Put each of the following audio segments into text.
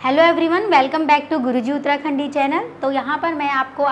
Hello everyone, welcome back to Guruji Uttarakhandi channel. तो यहाँ पर मैं आपको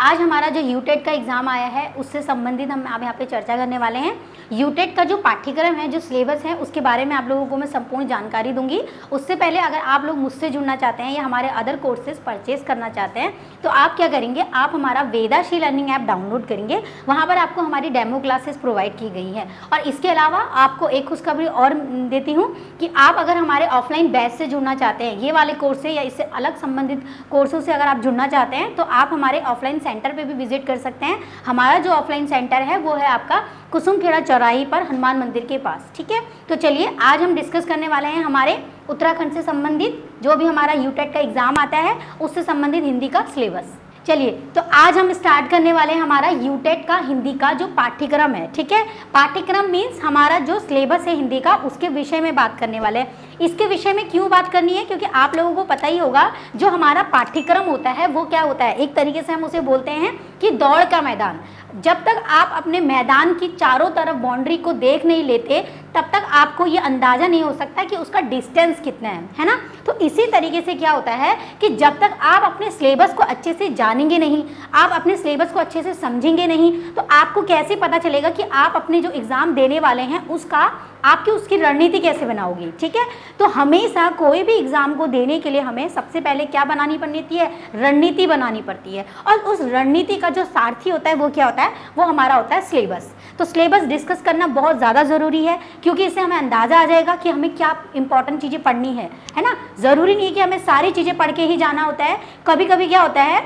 आज हमारा जो यूटेट का एग्ज़ाम आया है उससे संबंधित हम आप यहाँ पे चर्चा करने वाले हैं। यूटेट का जो पाठ्यक्रम है, जो सिलेबस है, उसके बारे में आप लोगों को मैं संपूर्ण जानकारी दूंगी। उससे पहले अगर आप लोग मुझसे जुड़ना चाहते हैं या हमारे अदर कोर्सेज परचेज करना चाहते हैं तो आप क्या करेंगे, आप हमारा वेदाश्री लर्निंग ऐप डाउनलोड करेंगे। वहाँ पर आपको हमारी डेमो क्लासेस प्रोवाइड की गई हैं। और इसके अलावा आपको एक खुशखबरी और देती हूँ कि आप अगर हमारे ऑफलाइन बैच से जुड़ना चाहते हैं, ये वाले कोर्स से या इससे अलग संबंधित कोर्सों से अगर आप जुड़ना चाहते हैं तो आप हमारे ऑफलाइन सेंटर पे भी विजिट कर सकते हैं। हमारा जो ऑफलाइन सेंटर है वो है आपका कुसुमखेड़ा चौराहे पर हनुमान मंदिर के पास। ठीक है, तो चलिए आज हम डिस्कस करने वाले हैं हमारे उत्तराखंड से संबंधित जो भी हमारा यूटेट का एग्जाम आता है उससे संबंधित हिंदी का सिलेबस। चलिए, तो आज हम स्टार्ट करने वाले हैं हमारा यूटेट का हिंदी का जो पाठ्यक्रम है। ठीक है, पाठ्यक्रम मीन्स हमारा जो सिलेबस है हिंदी का, उसके विषय में बात करने वाले हैं। इसके विषय में क्यों बात करनी है, क्योंकि आप लोगों को पता ही होगा जो हमारा पाठ्यक्रम होता है वो क्या होता है, एक तरीके से हम उसे बोलते हैं कि दौड़ का मैदान। जब तक आप अपने मैदान की चारों तरफ बाउंड्री को देख नहीं लेते तब तक आपको ये अंदाज़ा नहीं हो सकता कि उसका डिस्टेंस कितना है ना। तो इसी तरीके से क्या होता है कि जब तक आप अपने सिलेबस को अच्छे से जानेंगे नहीं, आप अपने सिलेबस को अच्छे से समझेंगे नहीं, तो आपको कैसे पता चलेगा कि आप अपने जो एग्ज़ाम देने वाले हैं उसकी रणनीति कैसे बनाओगे। ठीक है, तो हमेशा कोई भी एग्ज़ाम को देने के लिए हमें सबसे पहले क्या बनानी पड़ती है, रणनीति बनानी पड़ती है। और उस रणनीति का जो सारथी होता है वो क्या होता है, वो हमारा होता है सिलेबस। तो सिलेबस डिस्कस करना बहुत ज़्यादा ज़रूरी है, क्योंकि इससे हमें अंदाज़ा आ जाएगा कि हमें क्या इंपॉर्टेंट चीज़ें पढ़नी है ना। ज़रूरी नहीं कि हमें सारी चीज़ें पढ़ के ही जाना होता है। कभी कभी क्या होता है,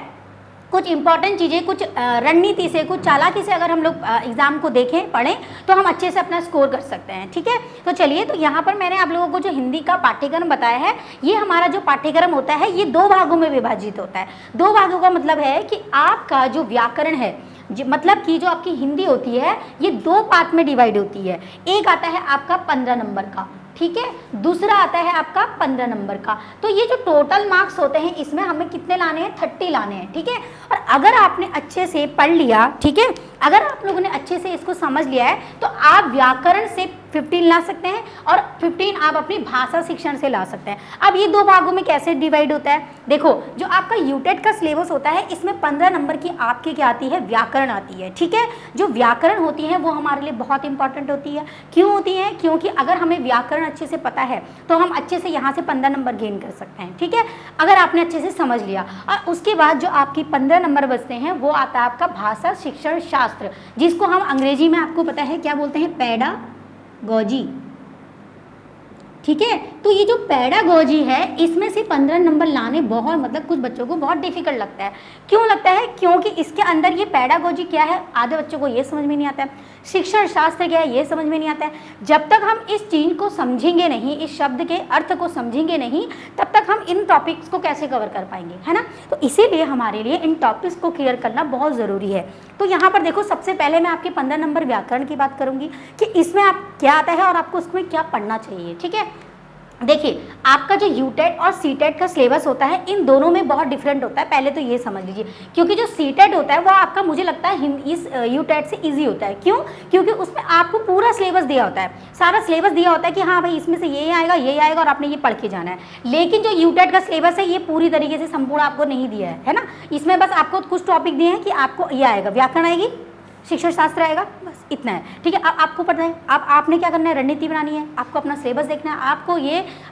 कुछ इंपॉर्टेंट चीज़ें कुछ रणनीति से, कुछ चालाकी से अगर हम लोग एग्ज़ाम को देखें, पढ़ें, तो हम अच्छे से अपना स्कोर कर सकते हैं। ठीक है, तो चलिए, तो यहाँ पर मैंने आप लोगों को जो हिंदी का पाठ्यक्रम बताया है, ये हमारा जो पाठ्यक्रम होता है ये 2 भागों में विभाजित होता है। 2 भागों का मतलब है कि आपका जो व्याकरण है, मतलब कि जो आपकी हिंदी होती है ये 2 पार्ट में डिवाइड होती है। एक आता है आपका 15 नंबर का, ठीक है, दूसरा आता है आपका 15 नंबर का। तो ये जो टोटल मार्क्स होते हैं इसमें हमें कितने लाने हैं, 30 लाने हैं। ठीक है, और अगर आपने अच्छे से पढ़ लिया, ठीक है, अगर आप लोगों ने अच्छे से इसको समझ लिया है तो आप व्याकरण से 15 ला सकते हैं और 15 आप अपनी भाषा शिक्षण से ला सकते हैं। अब ये 2 भागों में कैसे डिवाइड होता है, देखो, जो आपका यूटेट का सिलेबस होता है इसमें 15 नंबर की आपकी क्या आती है, व्याकरण आती है। ठीक है, जो व्याकरण होती है वो हमारे लिए बहुत इंपॉर्टेंट होती है। क्यों होती है, क्योंकि अगर हमें व्याकरण अच्छे से पता है तो हम अच्छे से यहाँ से 15 नंबर गेन कर सकते हैं। ठीक है, अगर आपने अच्छे से समझ लिया। और उसके बाद जो आपकी 15 नंबर बचते हैं वो आता है आपका भाषा शिक्षण शास्त्र, जिसको हम अंग्रेजी में आपको पता है क्या बोलते हैं, पेडागॉजी। ठीक है, तो ये जो पेडागॉजी है इसमें से 15 नंबर लाने बहुत, मतलब कुछ बच्चों को बहुत डिफिकल्ट लगता है। क्यों लगता है, क्योंकि इसके अंदर ये पेडागॉजी क्या है आधे बच्चों को ये समझ में नहीं आता है, शिक्षण शास्त्र क्या है ये समझ में नहीं आता है। जब तक हम इस चीज़ को समझेंगे नहीं, इस शब्द के अर्थ को समझेंगे नहीं, तब तक हम इन टॉपिक्स को कैसे कवर कर पाएंगे, है ना। तो इसीलिए हमारे लिए इन टॉपिक्स को क्लियर करना बहुत ज़रूरी है। तो यहाँ पर देखो, सबसे पहले मैं आपके 15 नंबर व्याकरण की बात करूँगी कि इसमें आप क्या आता है और आपको उसमें क्या पढ़ना चाहिए। ठीक है, देखिए, आपका जो यूटेट और सीटेट का सिलेबस होता है इन दोनों में बहुत डिफरेंट होता है। पहले तो ये समझ लीजिए, क्योंकि जो सीटेट होता है वो आपका मुझे लगता है इस यूटेट से इजी होता है। क्यों, क्योंकि उसमें आपको पूरा सिलेबस दिया होता है, सारा सिलेबस दिया होता है कि हाँ भाई इसमें से ये आएगा और आपने ये पढ़ के जाना है। लेकिन जो यूटेट का सिलेबस है ये पूरी तरीके से संपूर्ण आपको नहीं दिया है ना। इसमें बस आपको कुछ टॉपिक दिए हैं कि आपको ये आएगा, व्याकरण आएगी, शिक्षण शास्त्र आएगा, बस इतना है। ठीक है, अब आपको पता है आपने क्या करना है, रणनीति बनानी है, आपको अपना सिलेबस देखना है,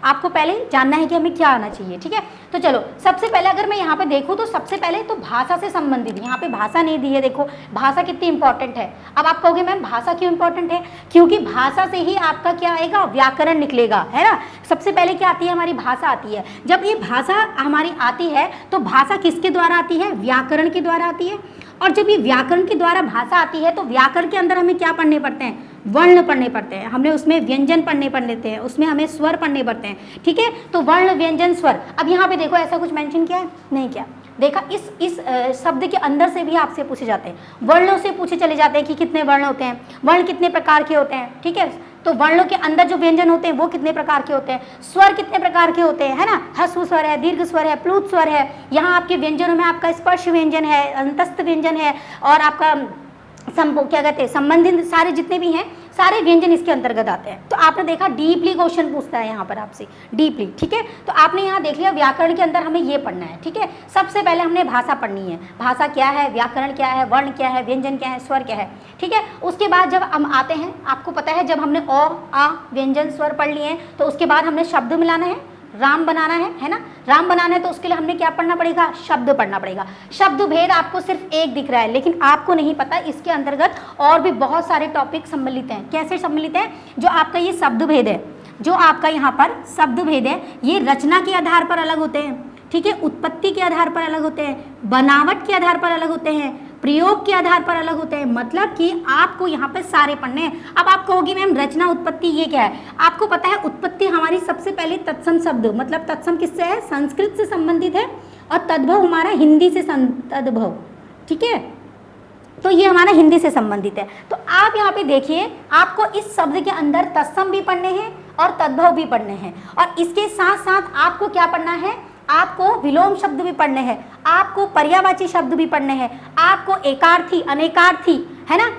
आपको पहले जानना है कि हमें क्या आना चाहिए। ठीक है, तो चलो, सबसे पहले अगर मैं यहाँ पे देखूँ तो सबसे पहले तो भाषा से संबंधित, यहाँ पे भाषा नहीं दी है। देखो भाषा कितनी इंपॉर्टेंट है। अब आप कहोगे मैम भाषा क्यों इंपॉर्टेंट है, क्योंकि भाषा से ही आपका क्या आएगा, व्याकरण निकलेगा, है ना। सबसे पहले क्या आती है, हमारी भाषा आती है। जब ये भाषा हमारी आती है तो भाषा किसके द्वारा आती है, व्याकरण के द्वारा आती है। और जब ये व्याकरण के द्वारा भाषा आती है तो व्याकरण के अंदर हमें क्या पढ़ने पड़ते हैं, वर्ण पढ़ने पड़ते हैं, हमने उसमें व्यंजन पढ़ने पड़ते हैं, उसमें हमें स्वर पढ़ने पड़ते हैं। ठीक है, तो वर्ण व्यंजन स्वर। अब यहाँ पे देखो ऐसा कुछ मेंशन किया है, नहीं किया, देखा, इस शब्द के अंदर से भी आपसे पूछे जाते हैं, वर्णों से पूछे चले जाते हैं कि कितने वर्ण होते हैं, वर्ण कितने प्रकार के होते हैं। ठीक है, तो वर्णों के अंदर जो व्यंजन होते हैं वो कितने प्रकार के होते हैं, स्वर कितने प्रकार के होते हैं, है ना। ह्रस्व स्वर है, दीर्घ स्वर है, प्लुत स्वर है। यहाँ आपके व्यंजनों में आपका स्पर्श व्यंजन है, अंतस्थ व्यंजन है, और आपका क्या कहते हैं, संबंधित सारे जितने भी हैं सारे व्यंजन इसके अंतर्गत आते हैं। तो आपने देखा डीपली क्वेश्चन पूछता है यहाँ पर आपसे, डीपली, ठीक है। तो आपने यहाँ देख लिया व्याकरण के अंदर हमें ये पढ़ना है, ठीक है। सबसे पहले हमने भाषा पढ़नी है, भाषा क्या है, व्याकरण क्या है, वर्ण क्या है, व्यंजन क्या है, स्वर क्या है, ठीक है। उसके बाद जब हम आते हैं, आपको पता है जब हमने अ, आ, व्यंजन, स्वर पढ़ लिए हैं तो उसके बाद हमने शब्द मिलाना है, राम बनाना है ना। राम बनाना है तो उसके लिए हमने क्या पढ़ना पड़ेगा, शब्द पढ़ना पड़ेगा। शब्द भेद आपको सिर्फ एक दिख रहा है, लेकिन आपको नहीं पता इसके अंतर्गत और भी बहुत सारे टॉपिक सम्मिलित हैं। कैसे सम्मिलित हैं? जो आपका ये शब्द भेद है, जो आपका यहाँ पर शब्द भेद है, ये रचना के आधार पर अलग होते हैं, ठीक है, उत्पत्ति के आधार पर अलग होते हैं, बनावट के आधार पर अलग होते हैं, प्रयोग के आधार पर अलग होते हैं। मतलब कि आपको यहाँ पे सारे पढ़ने हैं। अब आप कहोगी मैम रचना उत्पत्ति ये क्या है? आपको पता है उत्पत्ति हमारी सबसे पहले तत्सम शब्द, मतलब तत्सम किससे है, संस्कृत से संबंधित है, और तद्भव हमारा हिंदी से तद्भव, ठीक है। तो ये हमारा हिंदी से संबंधित है। तो आप यहाँ पे देखिए, आपको इस शब्द के अंदर तत्सम भी पढ़ने हैं और तद्भव भी पढ़ने हैं, और इसके साथ साथ आपको क्या पढ़ना है, आपको विलोम शब्द भी पढ़ने हैं, आपको पर्यायवाची शब्द भी पढ़ने हैं, आपको एकार्थी, अनेकार्थी, है ना।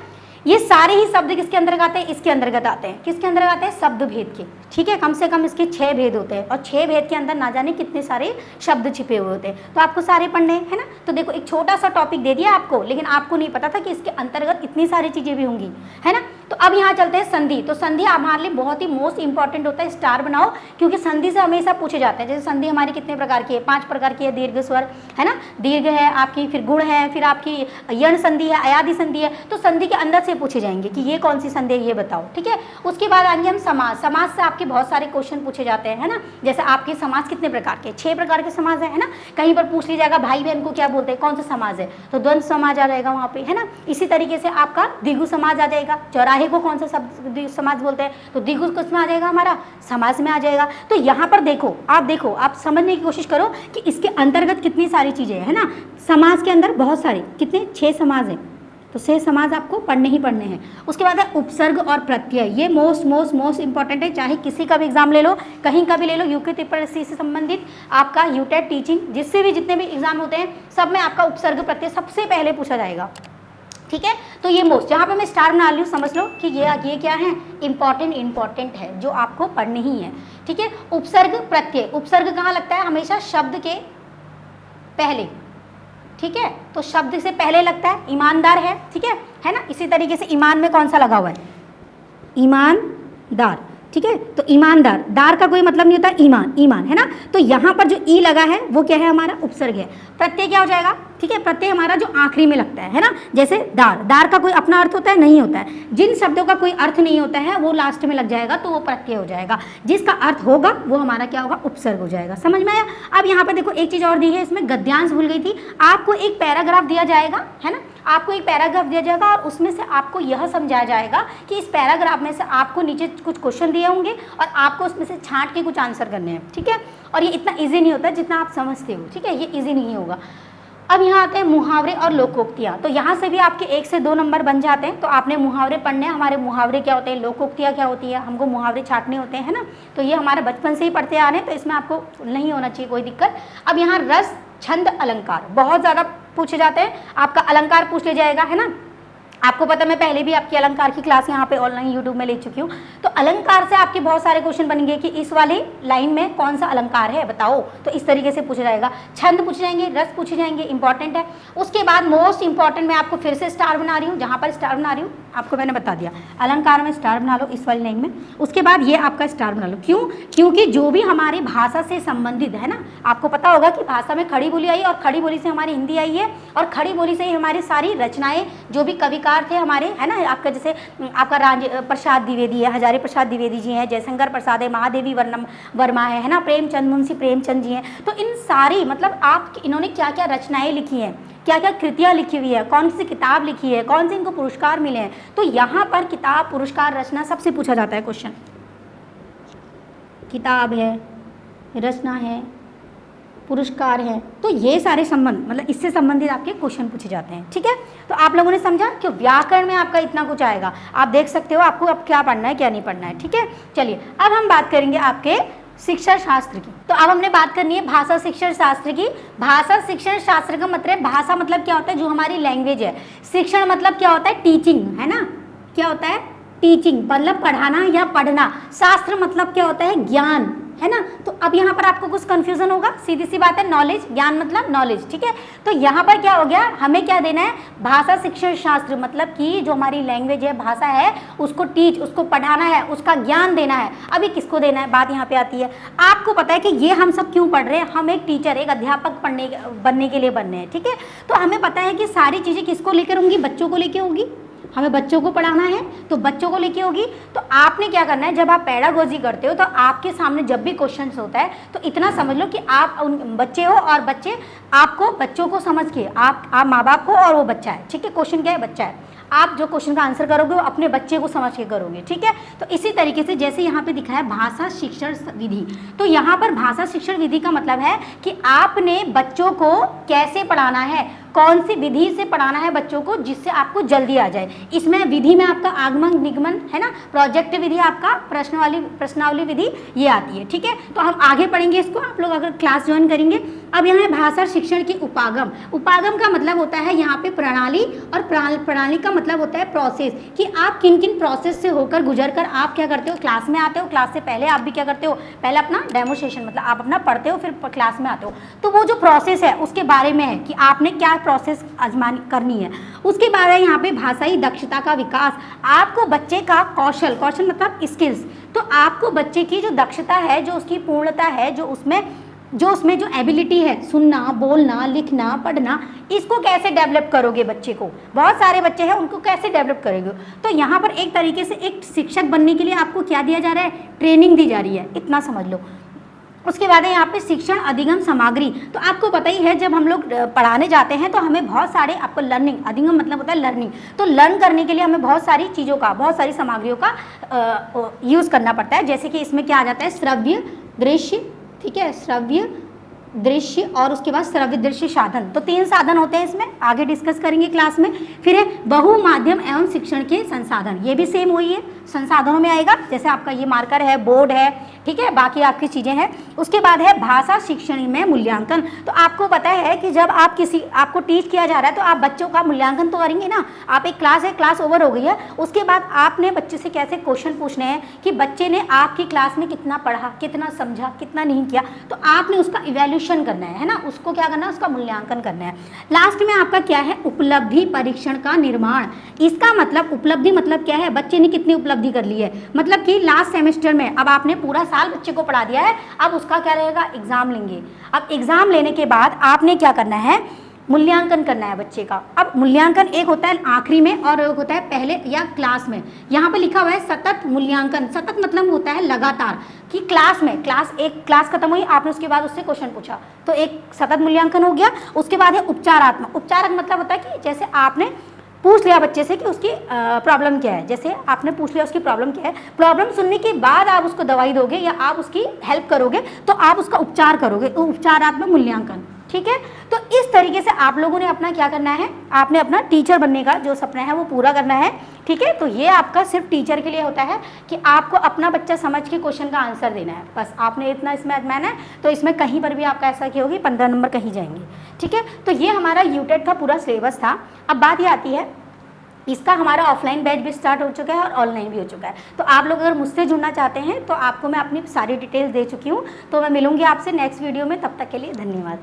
ये सारे ही शब्द किसके अंतर्गत आते हैं, इसके अंतर्गत आते हैं। किसके अंतर्गत आते हैं? शब्द भेद के, ठीक है। कम से कम इसके 6 भेद होते हैं, और 6 भेद के अंदर ना जाने कितने सारे शब्द छिपे हुए होते हैं। तो आपको सारे पढ़ने हैं, है ना। तो देखो एक छोटा सा टॉपिक दे दिया आपको, लेकिन आपको नहीं पता था कि इसके अंतर्गत इतनी सारी चीजें भी होंगी, है ना। तो अब यहाँ चलते हैं संधि। तो संधि हमारे लिए बहुत ही मोस्ट इंपॉर्टेंट होता है, स्टार बनाओ, क्योंकि संधि से हमेशा पूछे जाते हैं। जैसे संधि हमारी कितने प्रकार की है, 5 प्रकार की है। दीर्घ स्वर, है ना, दीर्घ है आपकी, फिर गुण है, फिर आपकी यण संधि है, अयादि संधि है। तो संधि के अंदर से पूछे जाएंगे कि ये कौन सी संधि है, ये बताओ, ठीक है। उसके बाद आएंगे हम समाज। समाज से आपके बहुत सारे क्वेश्चन पूछे जाते हैं, है ना। जैसे आपके समाज कितने प्रकार के, 6 प्रकार के समाज है ना। कहीं पर पूछ लिया जाएगा भाई बहन को क्या बोलते हैं, कौन सा समाज है, तो द्वंद्व समाज आ जाएगा वहाँ पे, है ना। इसी तरीके से आपका द्विगु समाज आ जाएगा। चौराहे को कौन सा समाज बोलते हैं, तो द्विगु किसमें आ जाएगा, हमारा समाज में आ जाएगा। तो यहाँ पर देखो, आप समझने की कोशिश करो कि इसके अंतर्गत कितनी सारी चीजें है ना। समाज के अंदर बहुत सारे, कितने, 6 समाज है, तो 6 समाज आपको पढ़ने ही पढ़ने हैं। उसके बाद है उपसर्ग और प्रत्यय। ये मोस्ट इंपॉर्टेंट है, चाहे किसी का भी एग्जाम ले लो, कहीं का भी ले लो, यूके त्रिपक्षी से संबंधित आपका यूटेट टीचिंग, जिससे भी जितने भी एग्जाम होते हैं सब में आपका उपसर्ग प्रत्यय सबसे पहले पूछा जाएगा, ठीक है। तो ये मोस्ट, जहाँ पे मैं स्टार बना ली हूँ, समझ लो कि ये क्या है, इंपॉर्टेंट है, जो आपको पढ़ने ही है, ठीक है। उपसर्ग प्रत्यय, उपसर्ग कहाँ लगता है, हमेशा शब्द के पहले, ठीक है। तो शब्द से पहले लगता है, ईमानदार है ना। इसी तरीके से ईमान में कौन सा लगा हुआ है, ईमानदार, ठीक है। तो ईमानदार, दार का कोई मतलब नहीं होता, ईमान, है ना। तो यहाँ पर जो ई लगा है वो क्या है, हमारा उपसर्ग है। प्रत्यय क्या हो जाएगा, ठीक है। प्रत्यय हमारा जो आखिरी में लगता है ना। जैसे दार का कोई अपना अर्थ होता है, नहीं होता है। जिन शब्दों का कोई अर्थ नहीं होता है वो लास्ट में लग जाएगा, तो वो प्रत्यय हो जाएगा। जिसका अर्थ होगा वो हमारा क्या होगा, उपसर्ग हो जाएगा। समझ में आया। अब यहाँ पर देखो एक चीज और दी है, इसमें गद्यांश भूल गई थी। आपको एक पैराग्राफ दिया जाएगा, है ना, आपको एक पैराग्राफ दिया जाएगा, और उसमें से आपको यह समझाया जाएगा कि इस पैराग्राफ में से आपको नीचे कुछ क्वेश्चन दिए होंगे और आपको उसमें से छांट के कुछ आंसर करने हैं, ठीक है। और ये इतना इजी नहीं होता जितना आप समझते हो, ठीक है, ये इजी नहीं होगा। अब यहाँ आते हैं मुहावरे और लोकोक्तियाँ। तो यहाँ से भी आपके 1 से 2 नंबर बन जाते हैं। तो आपने मुहावरे पढ़ने हैं। हमारे मुहावरे क्या होते हैं, लोकोक्तियाँ क्या होती है, हमको मुहावरे छाटने होते हैं, है ना। तो ये हमारे बचपन से ही पढ़ते आ रहे हैं, तो इसमें आपको नहीं होना चाहिए कोई दिक्कत। अब यहाँ रस, छंद, अलंकार बहुत ज़्यादा पूछे जाते हैं। आपका अलंकार पूछ लिया जाएगा, है ना। आपको पता, मैं पहले भी आपकी अलंकार की क्लास यहाँ पे ऑनलाइन यूट्यूब में ले चुकी हूँ। तो अलंकार से आपके बहुत सारे क्वेश्चन बनेंगे कि इस वाली लाइन में कौन सा अलंकार है बताओ, तो इस तरीके से पूछा जाएगा। छंद पूछे जाएंगे, रस पूछे जाएंगे, इंपॉर्टेंट है। उसके बाद मोस्ट इंपॉर्टेंट, मैं आपको फिर से स्टार बना रही हूँ, जहाँ पर स्टार बना रही हूँ आपको मैंने बता दिया, अलंकार में स्टार बना लो इस वाली लाइन में। उसके बाद ये आपका स्टार बना लो, क्यों, क्योंकि जो भी हमारी भाषा से संबंधित है ना, आपको पता होगा कि भाषा में खड़ी बोली आई, और खड़ी बोली से हमारी हिंदी आई है, और खड़ी बोली से ही हमारी सारी रचनाएं, जो भी कविकार थे हमारे, है ना, आपका जैसे आपका प्रसाद द्विवेदी है, हजारी प्रसाद द्विवेदी जी हैं, जयशंकर प्रसाद है, महादेवी वर्मा है ना, प्रेमचंद, मुंशी प्रेमचंद जी हैं। तो इन सारी, मतलब आप इन्होंने क्या क्या रचनाएं लिखी हैं, क्या क्या कृतियाँ लिखी हुई है, कौन सी किताब लिखी है, कौन से इनको पुरस्कार मिले हैं। तो यहाँ पर किताब, पुरस्कार, रचना सबसे पूछा जाता है क्वेश्चन। किताब है, रचना है, पुरस्कार है, तो ये सारे संबंध, मतलब इससे संबंधित आपके क्वेश्चन पूछे जाते हैं, ठीक है। तो आप लोगों ने समझा कि व्याकरण में आपका इतना कुछ आएगा। आप देख सकते हो आपको अब क्या पढ़ना है क्या नहीं पढ़ना है, ठीक है। चलिए अब हम बात करेंगे आपके शिक्षण शास्त्र की। तो अब हमने बात करनी है भाषा शिक्षण शास्त्र की। भाषा शिक्षण शास्त्र का मतलब, भाषा मतलब क्या होता है, जो हमारी लैंग्वेज है। शिक्षण मतलब क्या होता है, टीचिंग, है ना, क्या होता है, टीचिंग मतलब पढ़ाना या पढ़ना, शास्त्र मतलब क्या होता है, ज्ञान, है ना। तो अब यहाँ पर आपको कुछ कंफ्यूजन होगा, सीधी सी बात है, नॉलेज, ज्ञान मतलब नॉलेज, ठीक है। तो यहाँ पर क्या हो गया, हमें क्या देना है, भाषा शिक्षण शास्त्र, मतलब कि जो हमारी लैंग्वेज है, भाषा है, उसको टीच, उसको पढ़ाना है, उसका ज्ञान देना है। अभी किसको देना है, बात यहाँ पे आती है। आपको पता है कि ये हम सब क्यों पढ़ रहे हैं, हम एक टीचर, एक अध्यापक बनने के लिए बनने हैं, ठीक है। तो हमें पता है कि सारी चीज़ें किसको लेकर होंगी, बच्चों को लेकर होगी, हमें बच्चों को पढ़ाना है तो बच्चों को लेके होगी। तो आपने क्या करना है, जब आप पेडागोजी करते हो तो आपके सामने जब भी क्वेश्चन होता है तो इतना समझ लो कि आप उन बच्चे हो और बच्चे आपको, बच्चों को समझ के आप माँ बाप हो और वो बच्चा है, ठीक है। क्वेश्चन क्या है, बच्चा है, आप जो क्वेश्चन का आंसर करोगे वो अपने बच्चे को समझ के करोगे, ठीक है। तो इसी तरीके से जैसे यहाँ पे दिखा है भाषा शिक्षण विधि, तो यहाँ पर भाषा शिक्षण विधि का मतलब है कि आपने बच्चों को कैसे पढ़ाना है, कौन सी विधि से पढ़ाना है बच्चों को जिससे आपको जल्दी आ जाए। इसमें विधि में आपका आगमन निगमन है ना, प्रोजेक्ट विधि, आपका प्रश्नावली विधि ये आती है, ठीक है। तो हम आगे पढ़ेंगे इसको, आप लोग अगर क्लास ज्वाइन करेंगे। अब यहाँ भाषा शिक्षण की उपागम, उपागम का मतलब होता है यहाँ पे प्रणाली, और प्रणाली का मतलब होता है प्रोसेस, कि आप किन किन प्रोसेस से होकर गुजर कर आप क्या करते हो, क्लास में आते हो। क्लास से पहले आप भी क्या करते हो, पहले अपना डेमोस्ट्रेशन, मतलब आप अपना पढ़ते हो फिर क्लास में आते हो। तो वो जो प्रोसेस है उसके बारे में है कि आपने क्या प्रोसेस आजमानी करनी है। उसके बाद है यहाँ पे भाषाई दक्षता का विकास, आपको बच्चे का कौशल, कौशल मतलब स्किल्स, तो आपको बच्चे की जो दक्षता है, जो उसकी पूर्णता है, जो उसमें जो एबिलिटी है, सुनना, बोलना, लिखना, पढ़ना, इसको कैसे डेवलप करोगे बच्चे को। बहुत सारे बच्चे हैं, उनको कैसे डेवलप करोगे। तो यहाँ पर एक तरीके से एक शिक्षक बनने के लिए आपको क्या दिया जा रहा है, ट्रेनिंग दी जा रही है, इतना समझ लो। उसके बाद है यहाँ पे शिक्षण अधिगम सामग्री, तो आपको पता ही है जब हम लोग पढ़ाने जाते हैं तो हमें बहुत सारे, आपको लर्निंग, अधिगम मतलब होता है लर्निंग, तो लर्न करने के लिए हमें बहुत सारी चीज़ों का, बहुत सारी सामग्रियों का यूज़ करना पड़ता है। जैसे कि इसमें क्या आ जाता है, श्रव्य, दृश्य, ठीक है, श्रव्य, दृश्य और उसके बाद श्रव्य दृश्य साधन, तो 3 साधन होते हैं इसमें, आगे डिस्कस करेंगे क्लास में। फिर है बहुमाध्यम एवं शिक्षण के संसाधन, ये भी सेम वही है, संसाधनों में आएगा, जैसे आपका ये मार्कर है, बोर्ड है, ठीक है, बाकी आपकी चीज़ें हैं। उसके बाद है भाषा शिक्षण में मूल्यांकन, तो आपको पता है कि जब आप आपको टीच किया जा रहा है तो आप बच्चों का मूल्यांकन तो करेंगे ना। आप एक क्लास है, क्लास ओवर हो गई है, उसके बाद आपने बच्चे से कैसे क्वेश्चन पूछने हैं कि बच्चे ने आपकी क्लास में कितना पढ़ा, कितना समझा, कितना नहीं किया, तो आपने उसका इवैल्यूएशन करना है ना, उसको क्या करना है, उसका मूल्यांकन करना है। लास्ट में आपका क्या है, उपलब्धि परीक्षण का निर्माण, इसका मतलब उपलब्धि मतलब क्या है, बच्चे ने कितनी उपलब्धि कर ली है, मतलब कि लास्ट सेमेस्टर में अब आपने पूरा साल बच्चे को पढ़ा दिया है, अब उसका क्या रहेगा, एग्जाम लेंगे। अब एग्जाम लेने के बाद आपने क्या करना है, मूल्यांकन करना है बच्चे का। अब मूल्यांकन एक होता है आखिरी में और एक होता है पहले या क्लास में। यहाँ पे लिखा हुआ है सतत मूल्यांकन, सतत मतलब होता है लगातार, कि क्लास में, क्लास खत्म हुई, आपने उसके बाद उससे क्वेश्चन पूछा, तो एक सतत मूल्यांकन हो गया। उसके बाद है उपचारात्मक, उपचारात्मक मतलब होता है कि जैसे आपने पूछ लिया बच्चे से कि उसकी प्रॉब्लम क्या है, जैसे आपने पूछ लिया उसकी प्रॉब्लम क्या है, प्रॉब्लम सुनने के बाद आप उसको दवाई दोगे या आप उसकी हेल्प करोगे, तो आप उसका उपचार करोगे, तो उपचारात्मक मूल्यांकन, ठीक है। तो इस तरीके से आप लोगों ने अपना क्या करना है, आपने अपना टीचर बनने का जो सपना है वो पूरा करना है, ठीक है। तो ये आपका सिर्फ टीचर के लिए होता है कि आपको अपना बच्चा समझ के क्वेश्चन का आंसर देना है, बस आपने इतना इसमें आजमाना है। तो इसमें कहीं पर भी आपका ऐसा क्या होगी, 15 नंबर कहीं जाएंगे, ठीक है। तो ये हमारा यूटेट का पूरा सिलेबस था। अब बात ये आती है, इसका हमारा ऑफलाइन बैच भी स्टार्ट हो चुका है और ऑनलाइन भी हो चुका है। तो आप लोग अगर मुझसे जुड़ना चाहते हैं तो आपको मैं अपनी सारी डिटेल्स दे चुकी हूँ। तो मैं मिलूंगी आपसे नेक्स्ट वीडियो में, तब तक के लिए धन्यवाद।